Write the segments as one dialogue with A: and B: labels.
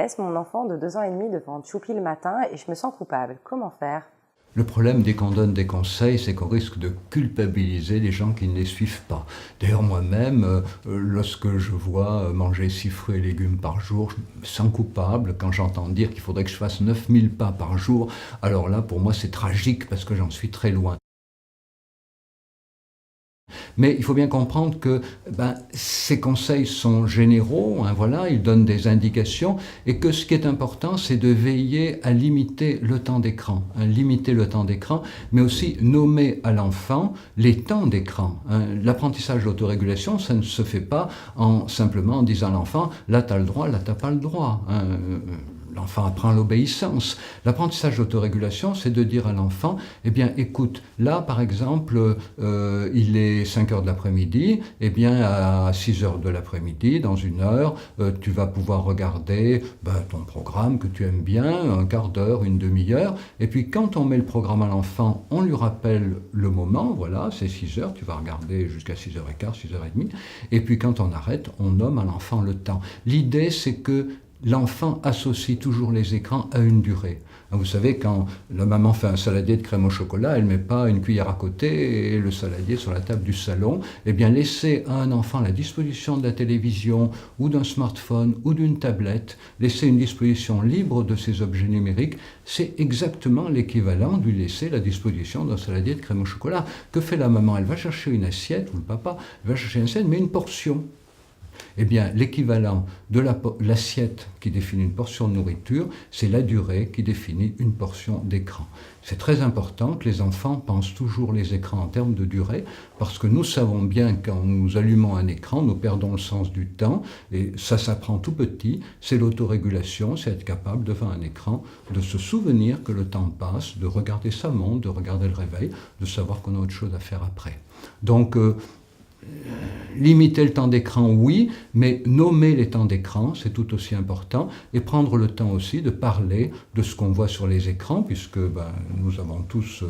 A: laisse mon enfant de 2 ans et demi devant Choupi le matin et je me sens coupable. Comment faire?
B: Le problème, dès qu'on donne des conseils, c'est qu'on risque de culpabiliser les gens qui ne les suivent pas. D'ailleurs, moi-même, lorsque je vois manger 6 fruits et légumes par jour, je me sens coupable quand j'entends dire qu'il faudrait que je fasse 9000 pas par jour. Alors là, pour moi, c'est tragique parce que j'en suis très loin. Mais il faut bien comprendre que ces conseils sont généraux, hein, voilà, ils donnent des indications, et que ce qui est important, c'est de veiller à limiter le temps d'écran, hein, limiter le temps d'écran, mais aussi nommer à l'enfant les temps d'écran. Hein. L'apprentissage de l'autorégulation, ça ne se fait pas simplement en disant à l'enfant, là tu as le droit, là tu n'as pas le droit. Hein. L'enfant apprend l'obéissance. L'apprentissage d'autorégulation, c'est de dire à l'enfant, eh bien, écoute, là, par exemple, il est 5 heures de l'après-midi, eh bien, à 6 heures de l'après-midi, dans 1 heure, tu vas pouvoir regarder ton programme que tu aimes bien, un quart d'heure, une demi-heure, et puis quand on met le programme à l'enfant, on lui rappelle le moment, voilà, c'est 6 heures, tu vas regarder jusqu'à 6h15, 6h30, et puis quand on arrête, on nomme à l'enfant le temps. L'idée, c'est que l'enfant associe toujours les écrans à une durée. Vous savez, quand la maman fait un saladier de crème au chocolat, elle ne met pas une cuillère à côté et le saladier sur la table du salon. Eh bien, laisser à un enfant la disposition de la télévision ou d'un smartphone ou d'une tablette, laisser une disposition libre de ces objets numériques, c'est exactement l'équivalent de lui laisser la disposition d'un saladier de crème au chocolat. Que fait la maman? Elle va chercher une assiette, ou le papa, elle va chercher une assiette, mais une portion. Eh bien, l'équivalent de l'assiette qui définit une portion de nourriture, c'est la durée qui définit une portion d'écran. C'est très important que les enfants pensent toujours les écrans en termes de durée, parce que nous savons bien quand nous allumons un écran, nous perdons le sens du temps, et ça s'apprend tout petit, c'est l'autorégulation, c'est être capable devant un écran de se souvenir que le temps passe, de regarder sa montre, de regarder le réveil, de savoir qu'on a autre chose à faire après. Donc, limiter le temps d'écran, oui, mais nommer les temps d'écran, c'est tout aussi important, et prendre le temps aussi de parler de ce qu'on voit sur les écrans, puisque nous avons tous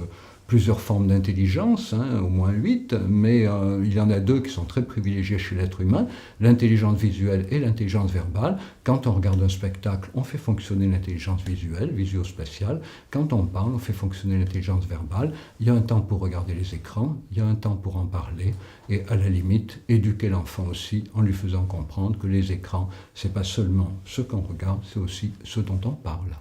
B: plusieurs formes d'intelligence, hein, au moins 8, mais il y en a 2 qui sont très privilégiées chez l'être humain, l'intelligence visuelle et l'intelligence verbale. Quand on regarde un spectacle, on fait fonctionner l'intelligence visuelle, visio-spatiale. Quand on parle, on fait fonctionner l'intelligence verbale. Il y a un temps pour regarder les écrans, il y a un temps pour en parler, et à la limite, éduquer l'enfant aussi en lui faisant comprendre que les écrans, c'est pas seulement ce qu'on regarde, c'est aussi ce dont on parle.